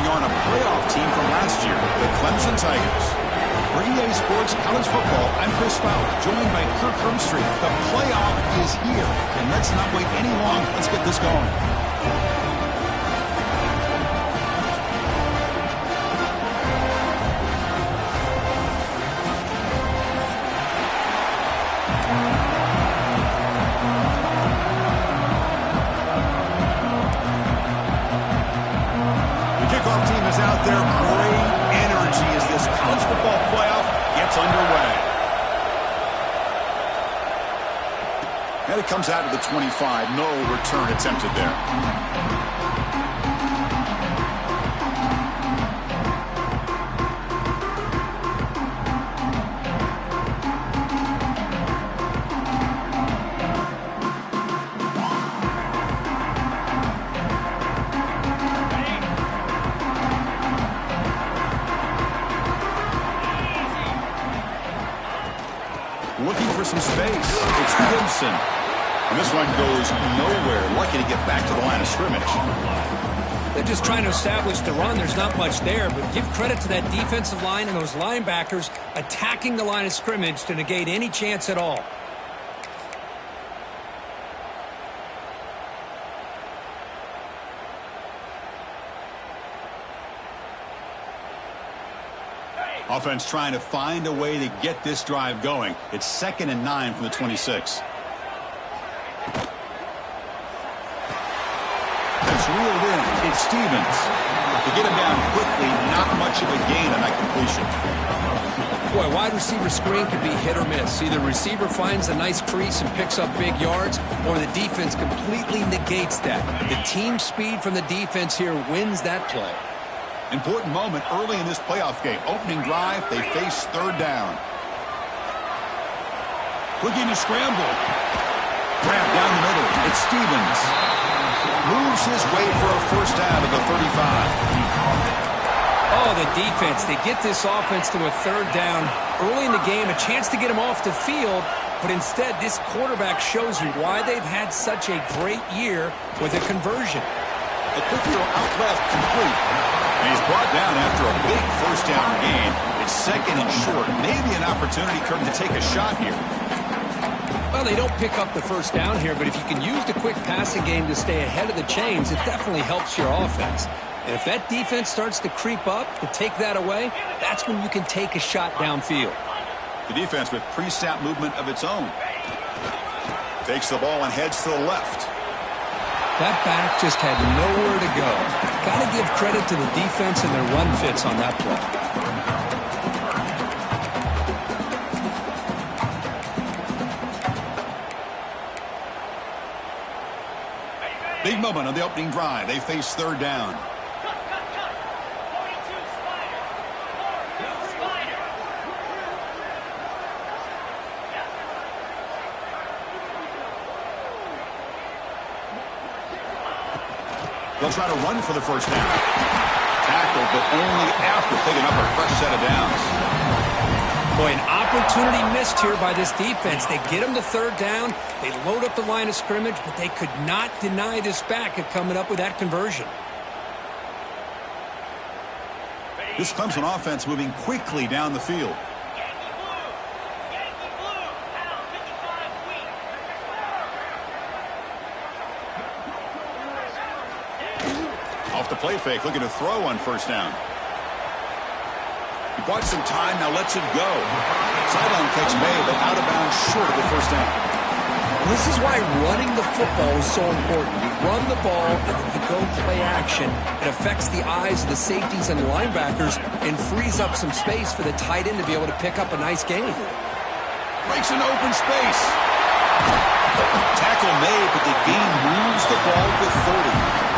taking on a playoff team from last year, the Clemson Tigers. For EA Sports College Football, I'm Chris Fowler, joined by Kirk Herbstreit. The playoff is here, and let's not wait any longer. Let's get this going. Out there, great energy as this college football playoff gets underway. And it comes out of the 25. No return attempted there. Looking for some space. It's Gibson. And this one goes nowhere. Lucky to get back to the line of scrimmage. They're just trying to establish the run. There's not much there, but give credit to that defensive line and those linebackers attacking the line of scrimmage to negate any chance at all. Offense trying to find a way to get this drive going. It's 2nd and 9 from the 26. It's reeled in. It's Stevens. To get him down quickly, not much of a gain on that completion. Boy, wide receiver screen can be hit or miss. Either the receiver finds a nice crease and picks up big yards, or the defense completely negates that. The team speed from the defense here wins that play. Important moment early in this playoff game. Opening drive, they face 3rd down. Looking to scramble. Grab down the middle. It's Stevens. Moves his way for a first down at the 35. Oh, the defense. They get this offense to a 3rd down early in the game, a chance to get him off the field, but instead this quarterback shows you why they've had such a great year with a conversion. A quick throw out left, complete. And he's brought down after a big first down gain. It's 2nd and short. Maybe an opportunity, Kirk, to take a shot here. Well, they don't pick up the first down here, but if you can use the quick passing game to stay ahead of the chains, it definitely helps your offense. And if that defense starts to creep up, to take that away, that's when you can take a shot downfield. The defense with pre-snap movement of its own. Takes the ball and heads to the left. That back just had nowhere to go. Got to give credit to the defense and their run fits on that play. Big moment on the opening drive. They face 3rd down. They'll try to run for the first down. Tackle, but only after picking up a fresh set of downs. Boy, an opportunity missed here by this defense. They get them to 3rd down. They load up the line of scrimmage, but they could not deny this back at coming up with that conversion. This Clemson offense moving quickly down the field. Off the play fake, looking to throw on first down. He bought some time, now lets it go. Sideline catch made, but out of bounds short of the first down. This is why running the football is so important. You run the ball, and then you go play action. It affects the eyes of the safeties and the linebackers and frees up some space for the tight end to be able to pick up a nice gain. Breaks into open space. Tackle made, but the gain moves the ball to 30.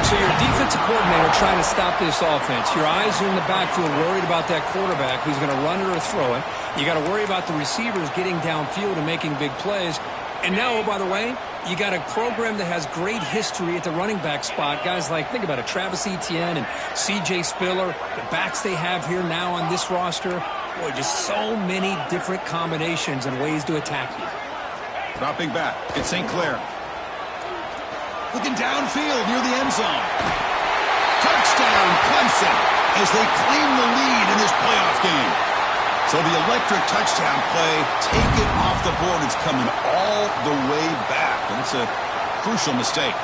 So you're a defensive coordinator trying to stop this offense. Your eyes are in the backfield worried about that quarterback who's going to run it or throw it. You got to worry about the receivers getting downfield and making big plays. And now, oh, by the way, you got a program that has great history at the running back spot. Guys like, think about it, Travis Etienne and C.J. Spiller, the backs they have here now on this roster. Boy, just so many different combinations and ways to attack you. Dropping back, it's St. Clair. Looking downfield near the end zone. Touchdown, set as they claim the lead in this playoff game. So the electric touchdown play, take it off the board. It's coming all the way back, and it's a crucial mistake.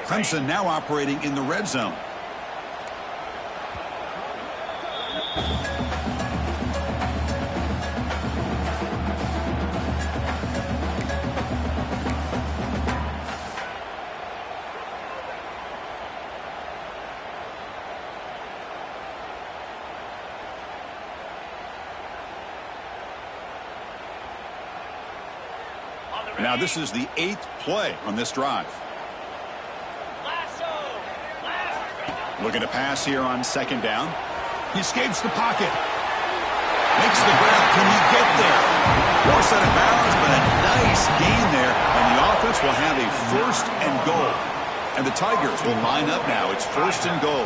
Clemson now operating in the red zone. Now this is the 8th play on this drive. Looking to pass here on second down. He escapes the pocket. Makes the grab. Can he get there? Forced out of bounds, but a nice gain there. And the offense will have a first and goal. And the Tigers will line up now. It's first and goal.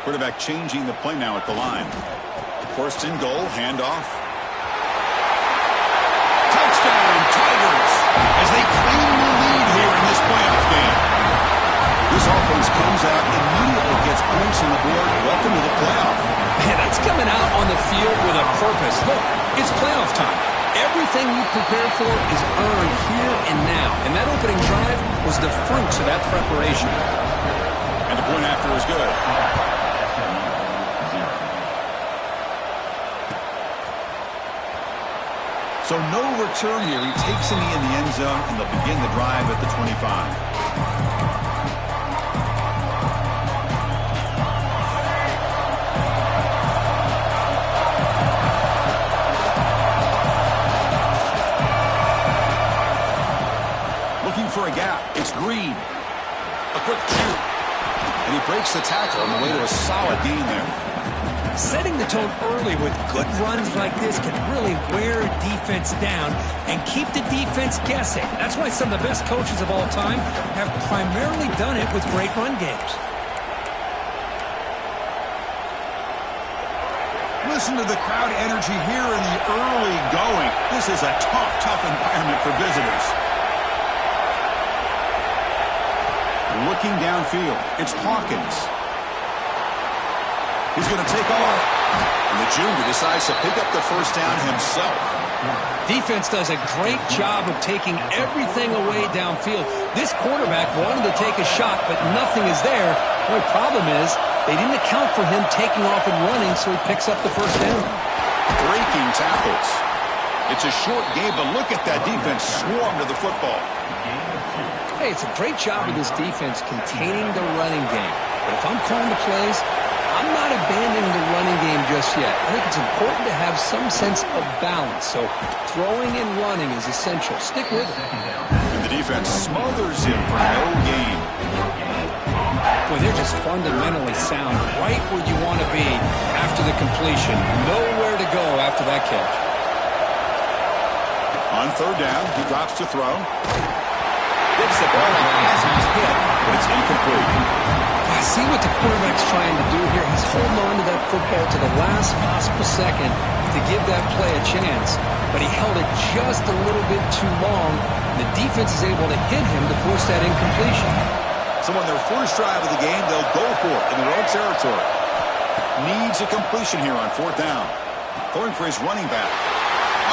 Quarterback changing the play now at the line. First and goal. Handoff. Touchdown, Tigers, as they claim the lead here in this playoff game. This offense comes out, immediately gets points on the board. Welcome to the playoff. Man, that's coming out on the field with a purpose. Look, it's playoff time. Everything you prepare for is earned here and now. And that opening drive was the fruits of that preparation. And the point after is good. So no return here. He takes him in the end zone, and they'll begin the drive at the 25. For a gap. It's Green. A quick shoot. And he breaks the tackle on the way to a solid gain there. Setting the tone early with good runs like this can really wear a defense down and keep the defense guessing. That's why some of the best coaches of all time have primarily done it with great run games. Listen to the crowd energy here in the early going. This is a tough environment for visitors. Looking downfield, it's Hawkins. He's going to take off. And the junior decides to pick up the first down himself. Defense does a great job of taking everything away downfield. This quarterback wanted to take a shot, but nothing is there. The only problem is they didn't account for him taking off and running, so he picks up the first down. Breaking tackles. It's a short game, but look at that defense swarm to the football. Hey, it's a great job of this defense containing the running game. But if I'm calling the plays, I'm not abandoning the running game just yet. I think it's important to have some sense of balance. So throwing and running is essential. Stick with it. And the defense smothers him for no gain. Boy, they're just fundamentally sound right where you want to be after the completion. Nowhere to go after that catch. On third down, he drops to throw. Gets the ball as he's hit, but it's incomplete. I see what the quarterback's trying to do here. He's holding on to that football to the last possible second to give that play a chance. But he held it just a little bit too long. The defense is able to hit him to force that incompletion. So on their first drive of the game, they'll go for it in their own territory. Needs a completion here on fourth down. Throwing for his running back.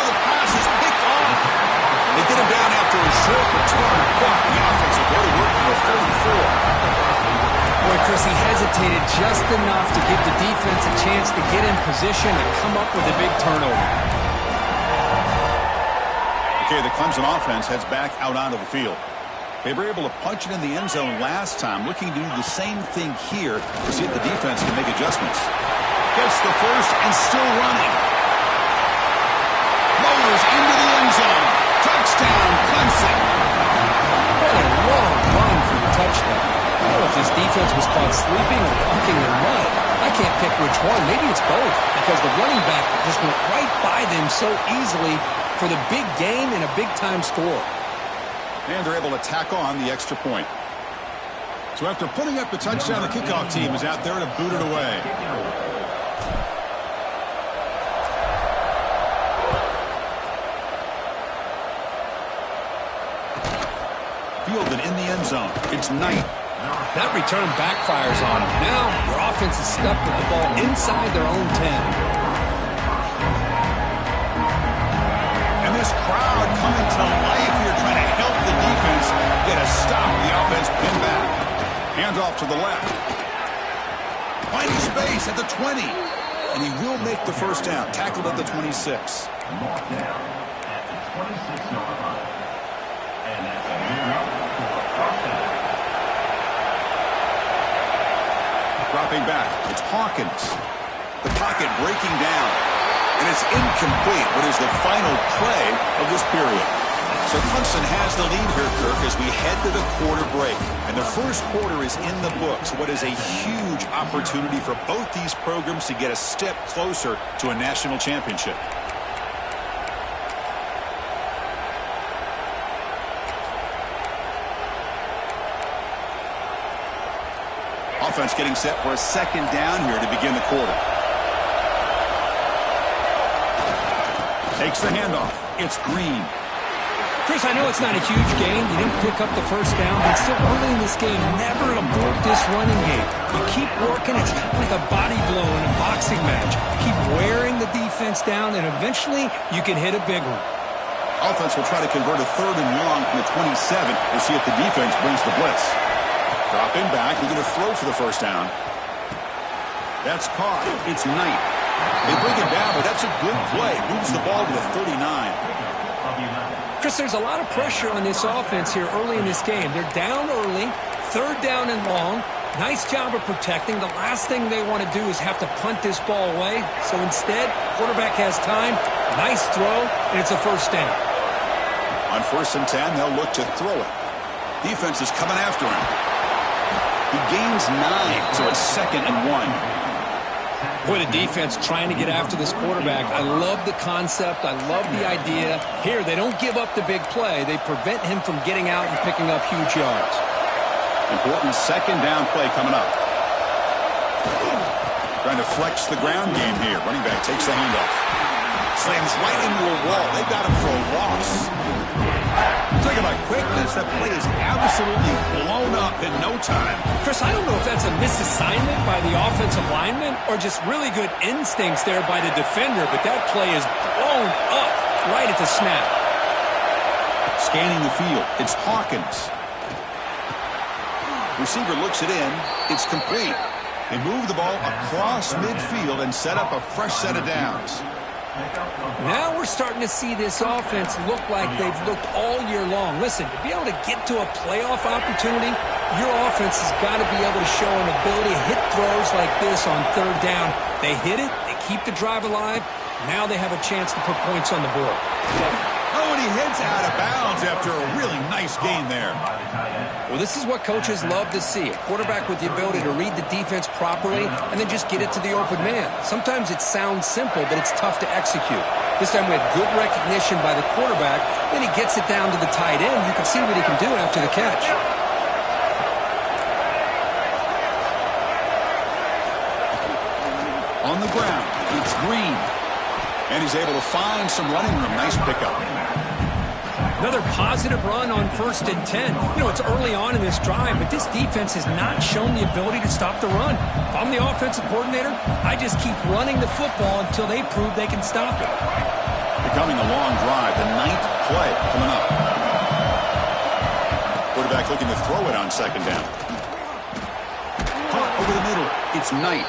Oh, the pass is picked off. They get him down after a short return, but the offense will go to work for a 34. Boy, Chris, he hesitated just enough to give the defense a chance to get in position and come up with a big turnover. Okay, the Clemson offense heads back out onto the field. They were able to punch it in the end zone last time, looking to do the same thing here to see if the defense can make adjustments. Gets the first and still running. Motors into the end zone. Touchdown, Clemson. What a long run for the touchdown. I don't know if this defense was caught sleeping or walking in mud. I can't pick which one. Maybe it's both, because the running back just went right by them so easily for the big gain and a big-time score. And they're able to tack on the extra point. So after putting up the touchdown, the kickoff team is out there to boot it away. Fielded in the end zone. It's Knight. That return backfires on them. Now your offense is stuck with the ball inside their own 10. And this crowd coming to life here trying to help the defense get a stop. The offense pinned back. Handoff to the left. Finding space at the 20. And he will make the first down. Tackled at the 26. Dropping back. It's Hawkins. The pocket breaking down. And it's incomplete. What is the final play of this period? So Clemson has the lead here, Kirk, as we head to the quarter break. And the first quarter is in the books. What is a huge opportunity for both these programs to get a step closer to a national championship. Offense getting set for a second down here to begin the quarter. Takes the handoff. It's Green. Chris, I know it's not a huge gain. You didn't pick up the first down, but still early in this game, never abort this running game. You keep working. It's kind of like a body blow in a boxing match. Keep wearing the defense down, and eventually you can hit a big one. Offense will try to convert a 3rd and long from the 27 to see if the defense brings the blitz. Dropping back, he's going to throw for the first down. That's caught. It's Knight. They bring him down, but that's a good play. Moves the ball to the 39. Chris, there's a lot of pressure on this offense here early in this game. They're down early, 3rd down and long. Nice job of protecting. The last thing they want to do is have to punt this ball away. So instead, quarterback has time. Nice throw, and it's a first down. On 1st and 10, they'll look to throw it. Defense is coming after him. He gains 9, so it's 2nd and 1. Boy, the defense trying to get after this quarterback. I love the concept. I love the idea. Here, they don't give up the big play. They prevent him from getting out and picking up huge yards. Important 2nd down play coming up. Trying to flex the ground game here. Running back takes the handoff. Slams right into a wall. They got him for a loss. Talk about quickness. That play is absolutely blown up in no time. Chris, I don't know if that's a misassignment by the offensive lineman or just really good instincts there by the defender, but that play is blown up right at the snap. Scanning the field. It's Hawkins. Receiver looks it in. It's complete. They move the ball across midfield and set up a fresh set of downs. Now we're starting to see this offense look like they've looked all year long. Listen, to be able to get to a playoff opportunity, your offense has got to be able to show an ability to hit throws like this on 3rd down. They hit it, they keep the drive alive. Now they have a chance to put points on the board. Oh, and he hits out of bounds after a really nice gain there. Well, this is what coaches love to see. A quarterback with the ability to read the defense properly and then just get it to the open man. Sometimes it sounds simple, but it's tough to execute. This time we had good recognition by the quarterback. Then he gets it down to the tight end. You can see what he can do after the catch. On the ground, it's Green. And he's able to find some running room. Nice pickup. Another positive run on 1st and 10. You know, it's early on in this drive, but this defense has not shown the ability to stop the run. If I'm the offensive coordinator, I just keep running the football until they prove they can stop it. Becoming a long drive, the 9th play coming up. Quarterback looking to throw it on 2nd down. Caught over the middle. It's Knight.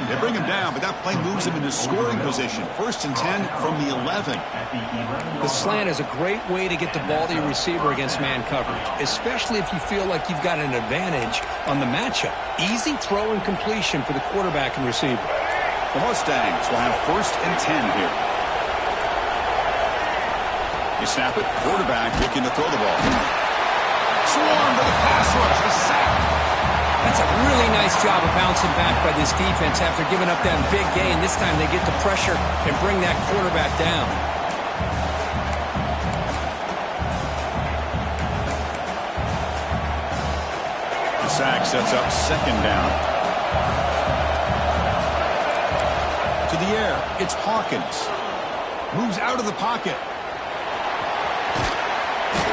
They bring him down, but that play moves him into scoring position. 1st and 10 from the 11. The slant is a great way to get the ball to your receiver against man coverage, especially if you feel like you've got an advantage on the matchup. Easy throw and completion for the quarterback and receiver. The Mustangs will have 1st and 10 here. They snap it. Quarterback looking to throw the ball. Swarm to the pass rush. The sack. That's a really nice job of bouncing back by this defense after giving up that big gain. This time they get the pressure and bring that quarterback down. sack sets up second down. To the air, it's Hawkins. Moves out of the pocket.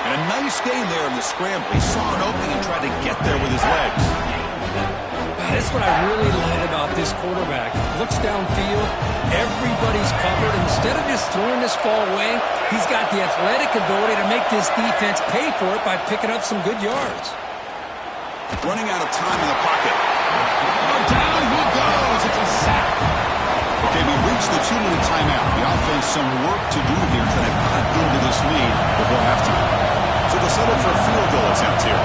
And a nice gain there in the scramble. He saw an opening and tried to get there with his legs. That's what I really like about this quarterback. Looks downfield, everybody's covered. Instead of just throwing this ball away, he's got the athletic ability to make this defense pay for it by picking up some good yards. Running out of time in the pocket. Oh, down he goes. It's a sack. Okay, we reached the 2-minute timeout. The offense some work to do here trying to cut into this lead before halftime. So they'll settle for a field goal attempt here.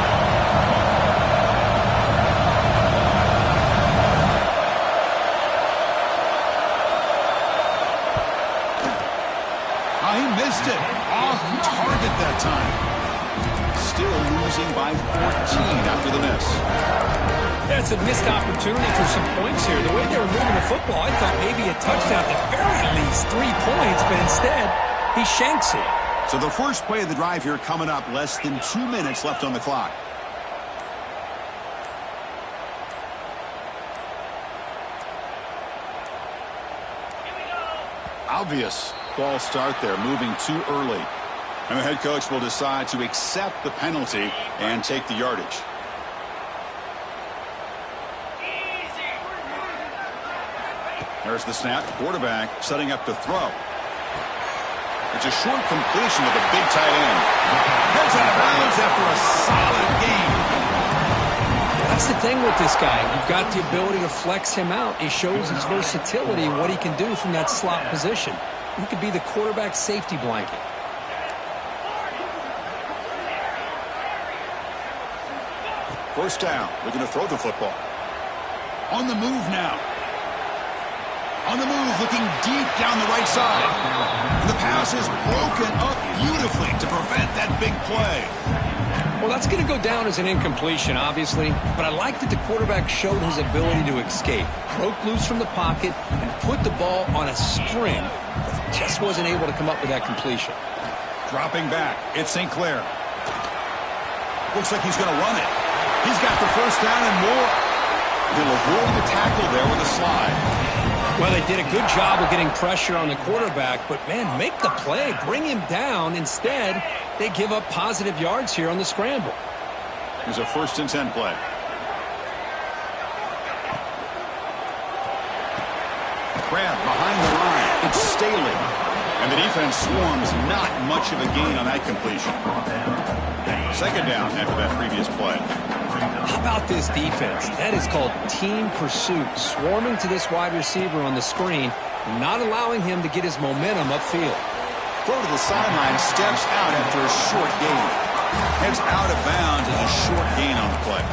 He missed it. Off target that time. Still losing by 14 after the miss. That's a missed opportunity for some points here. The way they were moving the football, I thought maybe a touchdown, at the very least 3 points, but instead, he shanks it. So the first play of the drive here coming up, less than 2 minutes left on the clock. Obvious false start there, moving too early. And the head coach will decide to accept the penalty and take the yardage. There's the snap. Quarterback setting up to throw. It's a short completion with a big tight end. Heads out of bounds after a solid game. That's the thing with this guy. You've got the ability to flex him out. He shows his versatility, what he can do from that slot position. He could be the quarterback safety blanket. First down. Looking to throw the football. On the move now. On the move, looking deep down the right side. And the pass is broken up beautifully to prevent that big play. Well, that's going to go down as an incompletion, obviously, but I like that the quarterback showed his ability to escape, broke loose from the pocket, and put the ball on a string, but just wasn't able to come up with that completion. Dropping back, it's St. Clair. Looks like he's going to run it. He's got the first down and more. He'll avoid the tackle there with a slide. Well, they did a good job of getting pressure on the quarterback, but, man, make the play, bring him down. Instead, they give up positive yards here on the scramble. Here's a 1st and 10 play. Grab behind the line. It's Staley. And the defense swarms, not much of a gain on that completion. 2nd down after that previous play. How about this defense? That is called team pursuit. Swarming to this wide receiver on the screen, not allowing him to get his momentum upfield. Throw to the sideline, steps out after a short gain. Heads out of bounds as a short gain on the play.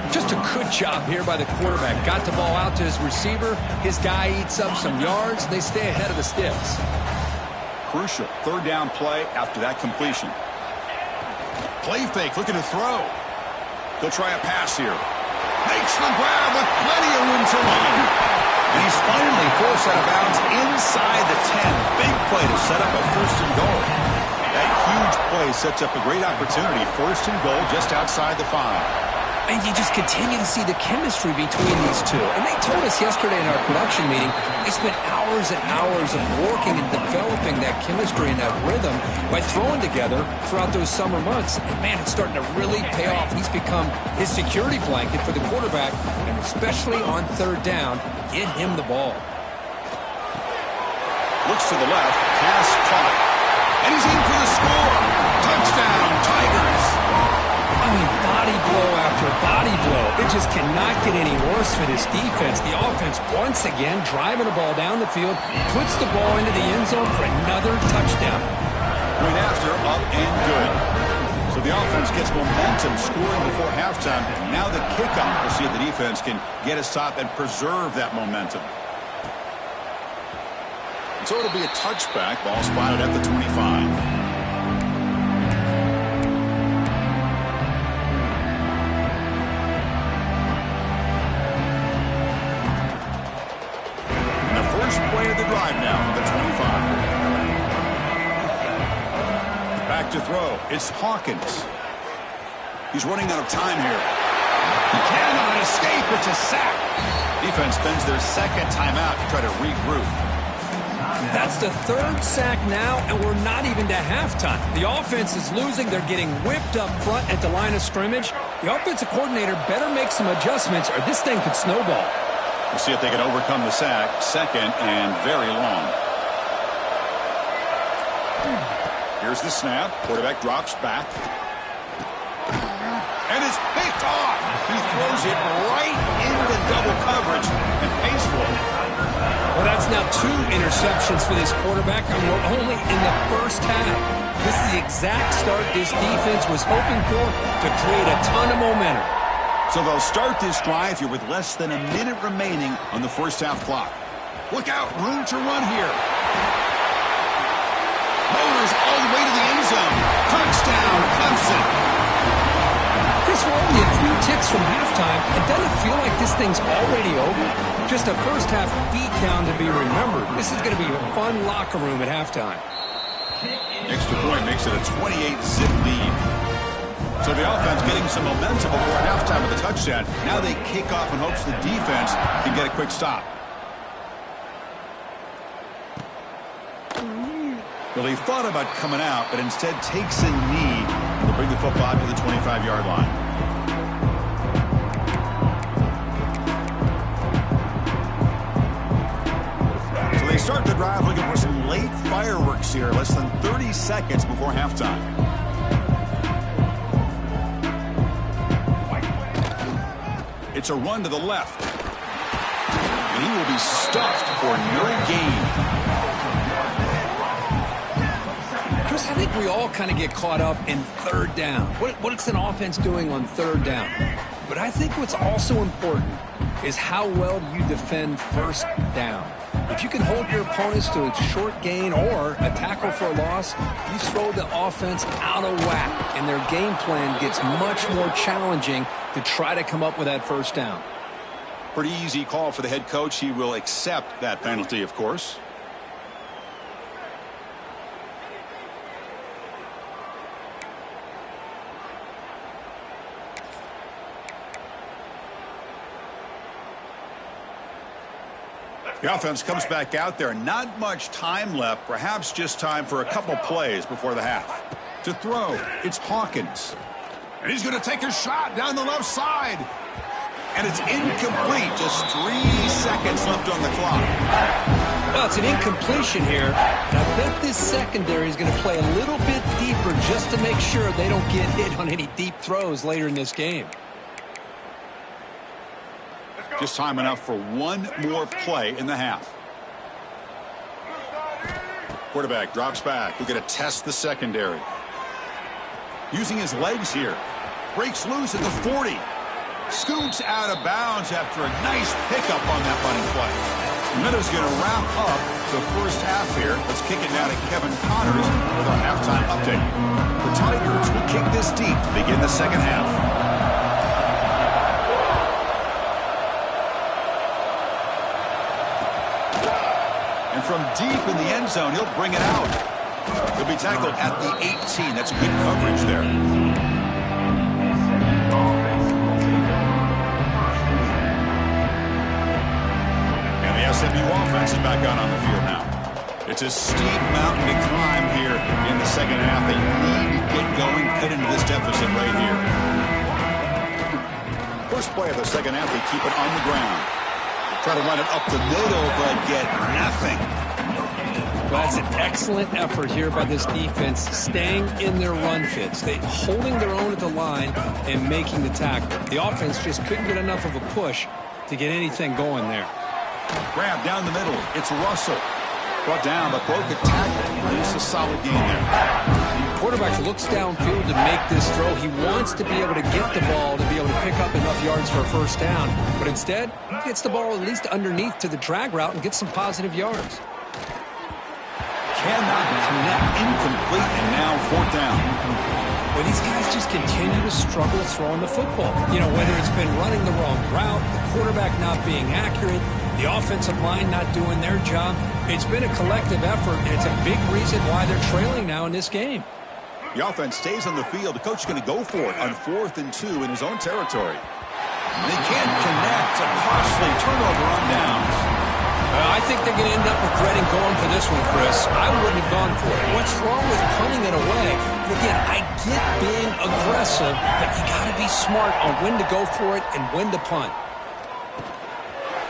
Just a good job here by the quarterback. Got the ball out to his receiver. His guy eats up some yards. They stay ahead of the sticks. Crucial 3rd down play after that completion. Play fake, looking to throw. He'll try a pass here. Makes the grab with plenty of room to run. And he's finally forced out of bounds inside the 10. Big play to set up a 1st and goal. That huge play sets up a great opportunity. 1st and goal just outside the 5. And you just continue to see the chemistry between these two. And they told us yesterday in our production meeting, they spent hours and hours of working and developing that chemistry and that rhythm by throwing together throughout those summer months. And, man, it's starting to really pay off. He's become his security blanket for the quarterback, and especially on 3rd down, get him the ball. Looks to the left, pass caught. And he's in for the score. Touchdown, Tigers. I mean, body blow after body blow. It just cannot get any worse for this defense. The offense, once again, driving the ball down the field, puts the ball into the end zone for another touchdown. Right after, up and good. So the offense gets momentum, scoring before halftime. Now the kickoff. We'll see if the defense can get a stop and preserve that momentum. So it'll be a touchback. Ball spotted at the 25. Play of the drive now from the 25. Back to throw. It's Hawkins. He's running out of time here. He cannot escape. It's a sack. Defense spends their second timeout to try to regroup. That's the third sack now, and we're not even to halftime. The offense is losing. They're getting whipped up front at the line of scrimmage. The offensive coordinator better make some adjustments, or this thing could snowball. We'll see if they can overcome the sack. Second and very long. Here's the snap. Quarterback drops back. And it's picked off. He throws it right into double coverage and pays for it. Well, that's now 2 interceptions for this quarterback, and we're only in the first half. This is the exact start this defense was hoping for to create a ton of momentum. So they'll start this drive here with less than a minute remaining on the first half clock. Look out, room to run here. Motors all the way to the end zone. Touchdown, Clemson. Chris, we're only a few ticks from halftime. It doesn't feel like this thing's already over. Just a first half beatdown to be remembered. This is going to be a fun locker room at halftime. Extra point makes it a 28-zip lead. So the offense getting some momentum before halftime with a touchdown. Now they kick off in hopes the defense can get a quick stop. Well, he thought about coming out, but instead takes a knee. They'll bring the football to the 25-yard line. So they start the drive looking for some late fireworks here, less than 30 seconds before halftime. It's a run to the left. And he will be stuffed for no gain. Chris, I think we all kind of get caught up in third down. What's an offense doing on third down? But I think what's also important is how well you defend first down. If you can hold your opponents to a short gain or a tackle for a loss, you throw the offense out of whack, and their game plan gets much more challenging to try to come up with that first down. Pretty easy call for the head coach. He will accept that penalty, of course. The offense comes back out there. Not much time left. Perhaps just time for a couple plays before the half. To throw, it's Hawkins. And he's going to take a shot down the left side. And it's incomplete. Just 3 seconds left on the clock. Well, it's an incompletion here. And I bet this secondary is going to play a little bit deeper just to make sure they don't get hit on any deep throws later in this game. Just time enough for one more play in the half. Quarterback drops back. We're going to test the secondary. Using his legs here. Breaks loose at the 40. Scoots out of bounds after a nice pickup on that running play. Meadows going to wrap up the first half here. Let's kick it now to Kevin Connors with our halftime update. The Tigers will kick this deep to begin the second half. And from deep in the end zone, he'll bring it out. He'll be tackled at the 18. That's good coverage there. And the SMU offense is back out on the field now. It's a steep mountain to climb here in the second half. They need to get going, cut into this deficit right here. First play of the second half, they keep it on the ground. Try to run it up the middle, but get nothing. Well, that's an excellent effort here by this defense, staying in their run fits. They holding their own at the line and making the tackle. The offense just couldn't get enough of a push to get anything going there. Grab down the middle. It's Russell. Brought down, but broke a tackle. It's a solid game there. Quarterback looks downfield to make this throw. He wants to be able to get the ball to be able to pick up enough yards for a first down. But instead, he gets the ball at least underneath to the drag route and gets some positive yards. Cannot connect, incomplete, and now fourth down. Well, these guys just continue to struggle throwing the football. You know, whether it's been running the wrong route, the quarterback not being accurate, the offensive line not doing their job. It's been a collective effort, and it's a big reason why they're trailing now in this game. The offense stays on the field. The coach is going to go for it on 4th and 2 in his own territory. They can't connect. A costly turnover on downs. I think they're going to end up regretting going for this one, Chris. I wouldn't have gone for it. What's wrong with punting it away? And again, I get being aggressive, but you got to be smart on when to go for it and when to punt.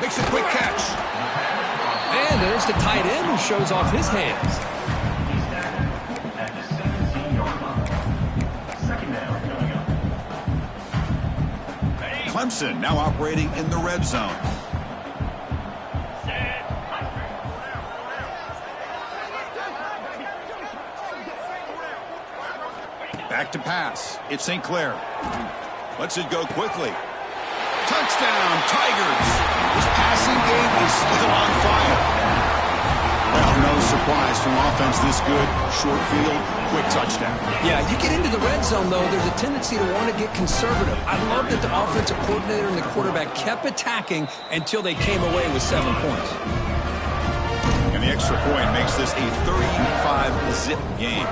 Makes a quick catch. And there's the tight end who shows off his hands. Clemson now operating in the red zone. Back to pass. It's St. Clair. Lets it go quickly. Touchdown, Tigers. This passing game is still on fire. Well, no surprise from offense this good. Short field, quick touchdown. Yeah, you get into the red zone, though, there's a tendency to want to get conservative. I love that the offensive coordinator and the quarterback kept attacking until they came away with 7 points. And the extra point makes this a 35-zip game.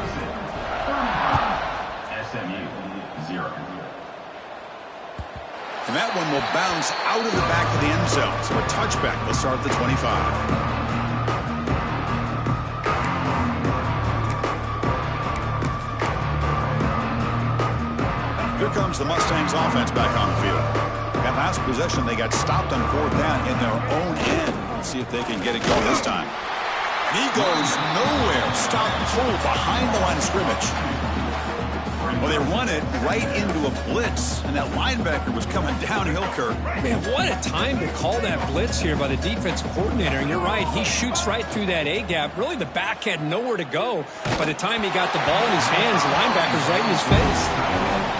And that one will bounce out of the back of the end zone. So a touchback will start at the 25. Here comes the Mustangs offense back on the field. That last possession, they got stopped on 4th down in their own end. Let's see if they can get it going this time. He goes nowhere. Stopped cold behind the line of scrimmage. Well, they run it right into a blitz, and that linebacker was coming downhill, Kirk. Man, what a time to call that blitz here by the defensive coordinator. And you're right, he shoots right through that A-gap. Really, the back had nowhere to go. By the time he got the ball in his hands, the linebacker's right in his face.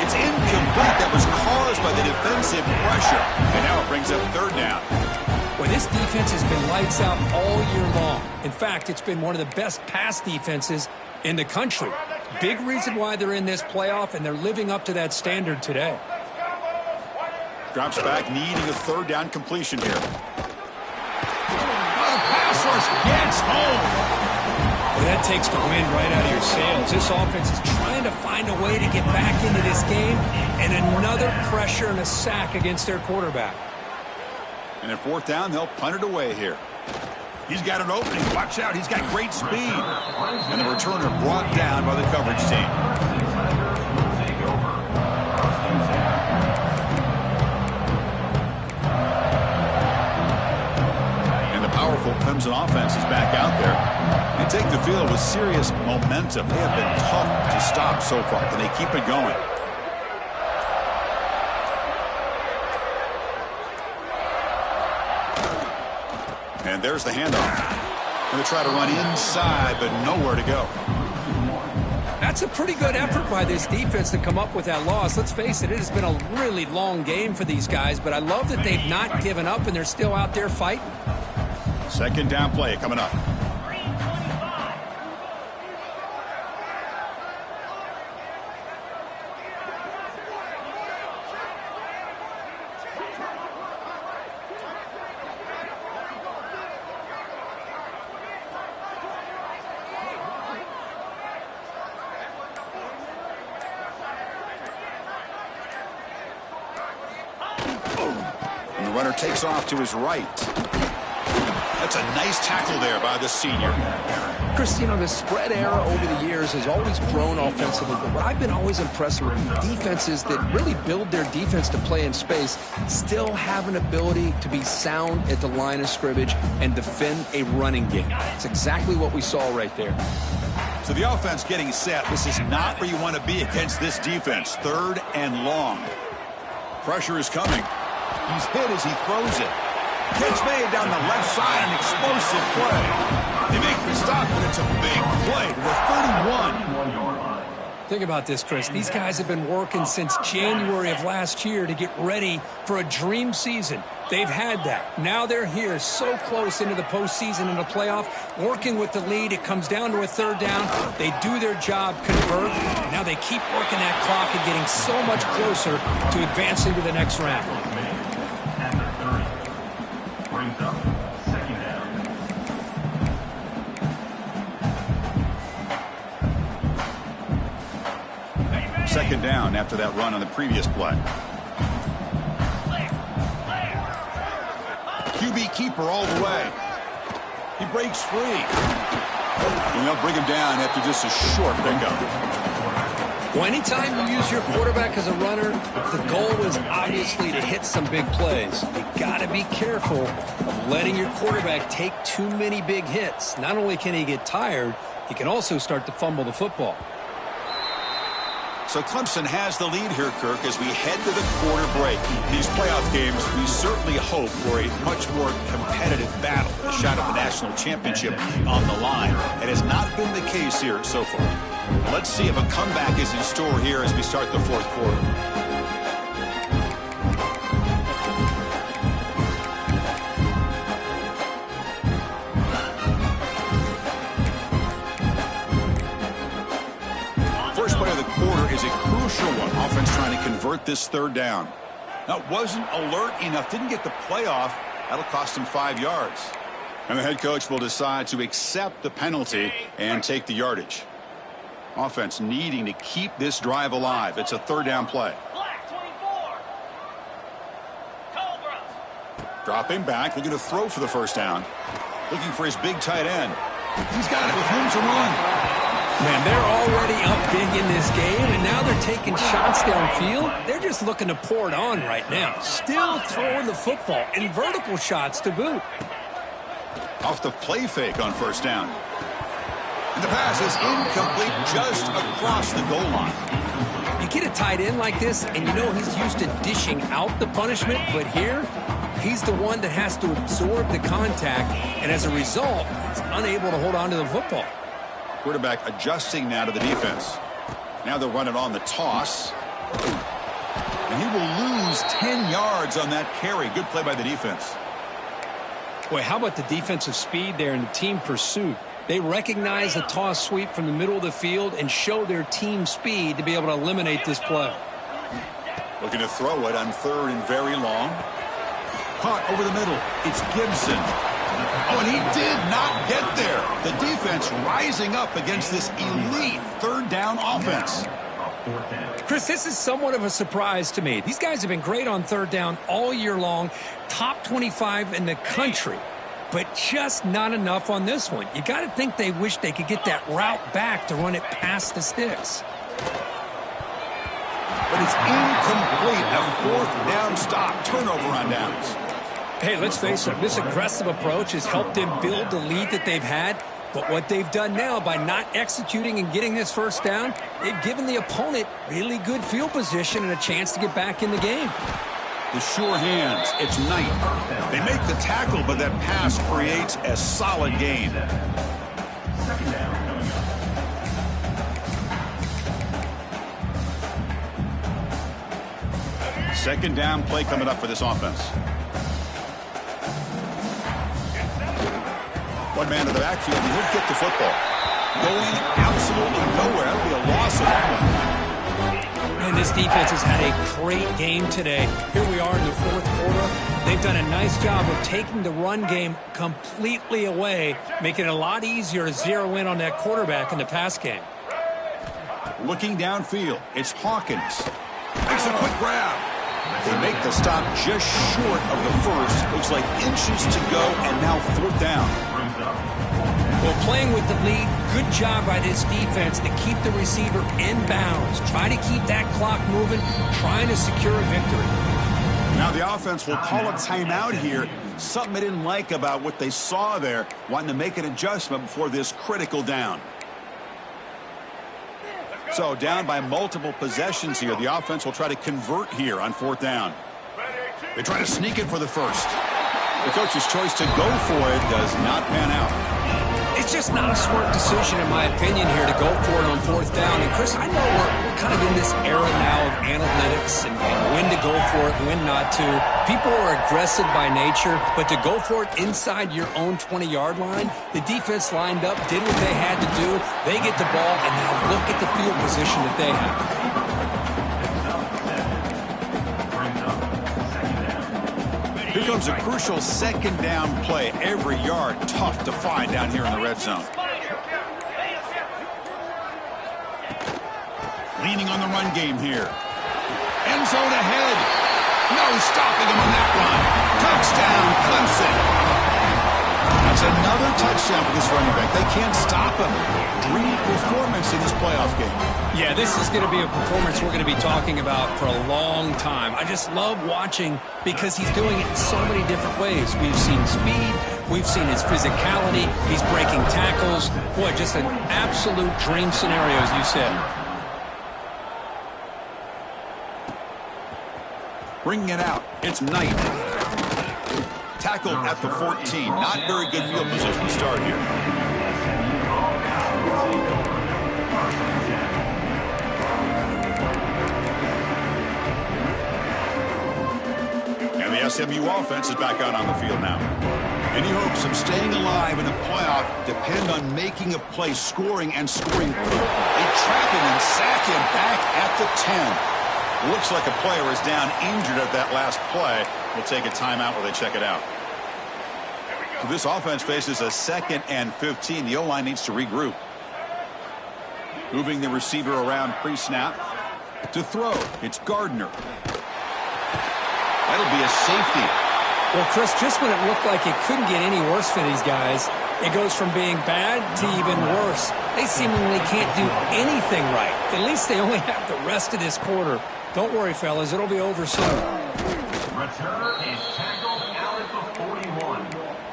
It's incomplete. That was caused by the defensive pressure. And now it brings up 3rd down. Well, this defense has been lights out all year long. In fact, it's been one of the best pass defenses in the country. Big reason why they're in this playoff, and they're living up to that standard today. Drops back, needing a 3rd down completion here. Oh, the pass rush gets home. Well, that takes the wind right out of your sails. This offense is trying to find a way to get back into this game, and another pressure and a sack against their quarterback. And at 4th down, they'll punt it away here. He's got an opening. Watch out. He's got great speed. And the returner brought down by the coverage team. And the powerful Clemson offense is back out there. They take the field with serious momentum. They have been tough to stop so far. Can they keep it going? And there's the handoff. Going to try to run inside, but nowhere to go. That's a pretty good effort by this defense to come up with that loss. Let's face it, it has been a really long game for these guys, but I love that they've not given up and they're still out there fighting. 2nd down play coming up. Runner takes off to his right. That's a nice tackle there by the senior. Chris, you know, the spread era over the years has always grown offensively, but what I've been always impressed with defenses that really build their defense to play in space still have an ability to be sound at the line of scrimmage and defend a running game. It's exactly what we saw right there. So the offense getting set. This is not where you want to be against this defense. 3rd and long. Pressure is coming. He's hit as he throws it. Catch made down the left side, an explosive play. They make the stop, but it's a big play to the 31. Think about this, Chris. These guys have been working since January of last year to get ready for a dream season. They've had that. Now they're here so close into the postseason and the playoff, working with the lead. It comes down to a 3rd down. They do their job, convert. Now they keep working that clock and getting so much closer to advancing to the next round. Second down after that run on the previous play. QB keeper all the way. He breaks free. And they'll bring him down after just a short pickup. Well, anytime you use your quarterback as a runner, the goal is obviously to hit some big plays. You got to be careful of letting your quarterback take too many big hits. Not only can he get tired, he can also start to fumble the football. So Clemson has the lead here, Kirk, as we head to the quarter break. These playoff games, we certainly hope for a much more competitive battle, a shot at the national championship on the line. It has not been the case here so far. Let's see if a comeback is in store here as we start the fourth quarter. First play of the quarter is a crucial one. Offense trying to convert this third down. Now, wasn't alert enough, didn't get the playoff. That'll cost him 5 yards. And the head coach will decide to accept the penalty and take the yardage. Offense needing to keep this drive alive. It's a third down play. Dropping back, looking to throw for the first down. Looking for his big tight end. He's got it with room to run. Man, they're already up big in this game, and now they're taking shots downfield. They're just looking to pour it on right now. Still throwing the football, and vertical shots to boot. Off the play fake on first down. And the pass is incomplete just across the goal line. You get a tight end like this, and you know he's used to dishing out the punishment, but here, he's the one that has to absorb the contact, and as a result, he's unable to hold on to the football. Quarterback adjusting now to the defense. Now they'll run it on the toss. And he will lose 10 yards on that carry. Good play by the defense. Boy, how about the defensive speed there and the team pursuit? They recognize the toss sweep from the middle of the field and show their team speed to be able to eliminate this play. Looking to throw it on third and very long. Caught over the middle. It's Gibson. Oh, and he did not get there. The defense rising up against this elite third down offense. Chris, this is somewhat of a surprise to me. These guys have been great on third down all year long, top 25 in the country, but just not enough on this one. You got to think they wish they could get that route back to run it past the sticks. But it's incomplete. A fourth down stop. Turnover on downs. Hey, let's face it, this aggressive approach has helped them build the lead that they've had. But what they've done now by not executing and getting this first down, they've given the opponent really good field position and a chance to get back in the game. The sure hands. It's Knight. They make the tackle, but that pass creates a solid gain. Second down play coming up for this offense. One man to the backfield, and he'll get the football. Going absolutely nowhere. That'll be a loss of that. And this defense has had a great game today. Here we are in the fourth quarter. They've done a nice job of taking the run game completely away, making it a lot easier to zero in on that quarterback in the pass game. Looking downfield, it's Hawkins. Makes a quick grab. They make the stop just short of the first. Looks like inches to go, and now fourth down. Well, playing with the lead, good job by this defense to keep the receiver in bounds. Try to keep that clock moving, trying to secure a victory. Now the offense will call a timeout here. Something they didn't like about what they saw there, wanting to make an adjustment before this critical down. So down by multiple possessions here. The offense will try to convert here on fourth down. They try to sneak it for the first. The coach's choice to go for it does not pan out. It's just not a smart decision, in my opinion, here to go for it on fourth down. And, Chris, I know we're kind of in this era now of analytics and when to go for it, when not to. People are aggressive by nature, but to go for it inside your own 20-yard line, the defense lined up, did what they had to do. They get the ball, and now look at the field position that they have. Here comes a crucial second down play. Every yard tough to find down here in the red zone. Leaning on the run game here. End zone ahead. No stopping him on that one. Touchdown, Clemson. That's another touchdown for this running back. They can't stop him. Dream performance in this playoff game. Yeah, this is going to be a performance we're going to be talking about for a long time. I just love watching because he's doing it in so many different ways. We've seen speed. We've seen his physicality. He's breaking tackles. Boy, just an absolute dream scenario, as you said. Bringing it out. It's Knight. Tackled at the 14. Not very good field position to start here. And the SMU offense is back out on the field now. Any hopes of staying alive in the playoff depend on making a play, scoring, and scoring quickly. They trap him and sack him back at the 10. Looks like a player is down injured at that last play. We'll take a timeout while they check it out. So this offense faces a 2nd and 15. The O-line needs to regroup. Moving the receiver around pre-snap. To throw, it's Gardner. That'll be a safety. Well, Chris, just when it looked like it couldn't get any worse for these guys, it goes from being bad to even worse. They seemingly can't do anything right. At least they only have the rest of this quarter. Don't worry, fellas. It'll be over soon. Returner is tackled out at the 41.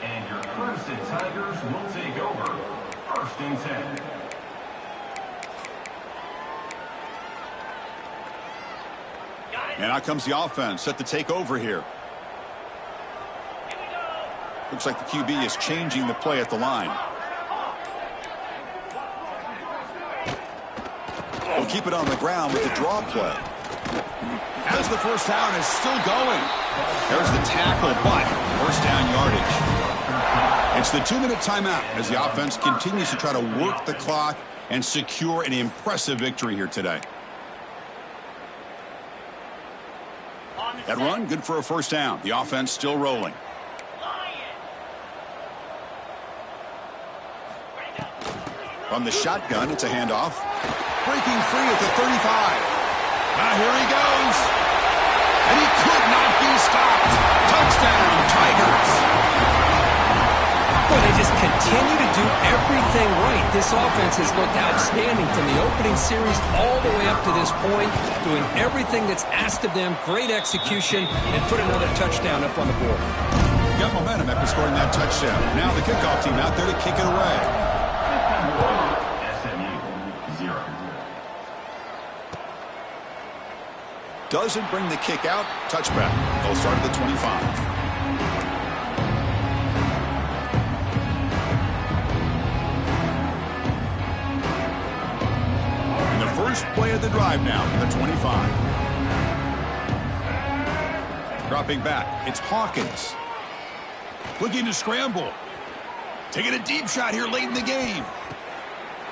And your Clemson Tigers will take over. 1st and 10. And out comes the offense, set to take over here. Looks like the QB is changing the play at the line. He'll keep it on the ground with the draw play. As the first down is still going. There's the tackle, but first down yardage. It's the 2-minute timeout as the offense continues to try to work the clock and secure an impressive victory here today. That run, good for a first down. The offense still rolling. From the shotgun, it's a handoff. Breaking free at the 35. Now here he goes. And he could not be stopped. Touchdown, Tigers. Boy, they just continue to do everything right. This offense has looked outstanding from the opening series all the way up to this point, doing everything that's asked of them, great execution, and put another touchdown up on the board. Got momentum after scoring that touchdown. Now the kickoff team out there to kick it away. SMU 0. Doesn't bring the kick out. Touchback. They'll start at the 25. First play of the drive now from the 25. Dropping back, it's Hawkins. Looking to scramble. Taking a deep shot here late in the game.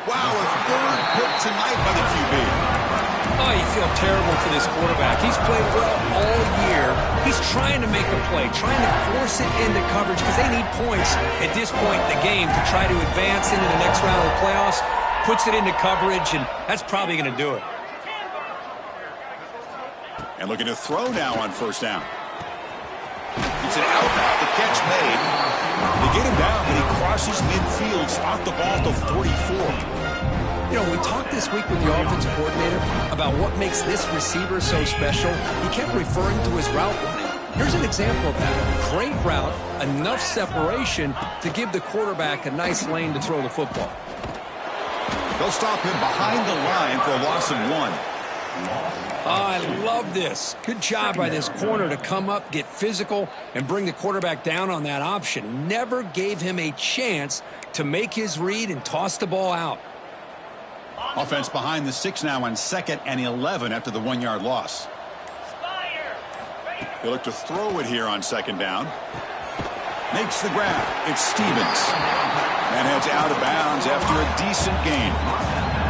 Wow, a 3rd pick tonight by the QB. Oh, you feel terrible for this quarterback. He's played well all year. He's trying to make a play, trying to force it into coverage because they need points at this point in the game to try to advance into the next round of the playoffs. Puts it into coverage, and that's probably going to do it. And looking to throw now on first down. It's an out route. The catch made. They get him down, but he crosses midfield, spot the ball at the 44. You know, we talked this week with the offensive coordinator about what makes this receiver so special. He kept referring to his route running. Here's an example of that. A great route, enough separation to give the quarterback a nice lane to throw the football. They'll stop him behind the line for a loss of 1. Oh, I love this. Good job by this corner to come up, get physical, and bring the quarterback down on that option. Never gave him a chance to make his read and toss the ball out. Offense behind the 6 now on 2nd and 11 after the 1-yard loss. They look to throw it here on 2nd down. Makes the grab. It's Stevens. And heads out of bounds after a decent gain.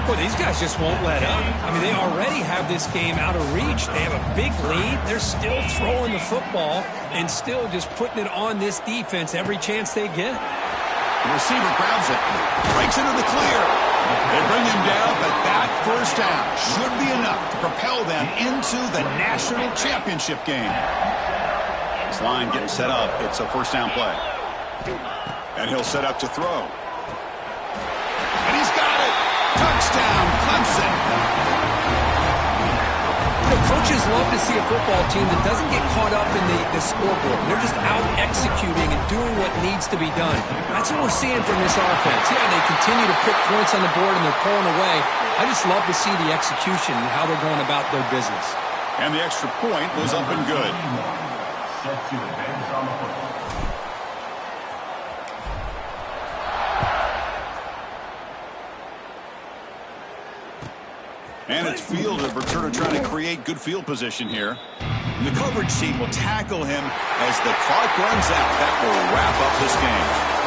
Well, these guys just won't let up. I mean, they already have this game out of reach. They have a big lead. They're still throwing the football and still just putting it on this defense every chance they get. The receiver grabs it, breaks into the clear. They bring him down, but that first down should be enough to propel them into the national championship game. This line getting set up. It's a first down play. And he'll set up to throw. And he's got it. Touchdown, Clemson. You know, coaches love to see a football team that doesn't get caught up in the scoreboard. They're just out executing and doing what needs to be done. That's what we're seeing from this offense. Yeah, they continue to put points on the board and they're pulling away. I just love to see the execution and how they're going about their business. And the extra point was up and good. Set to advance on the football. And it's field of returner trying to create good field position here. The coverage team will tackle him as the clock runs out. That will wrap up this game.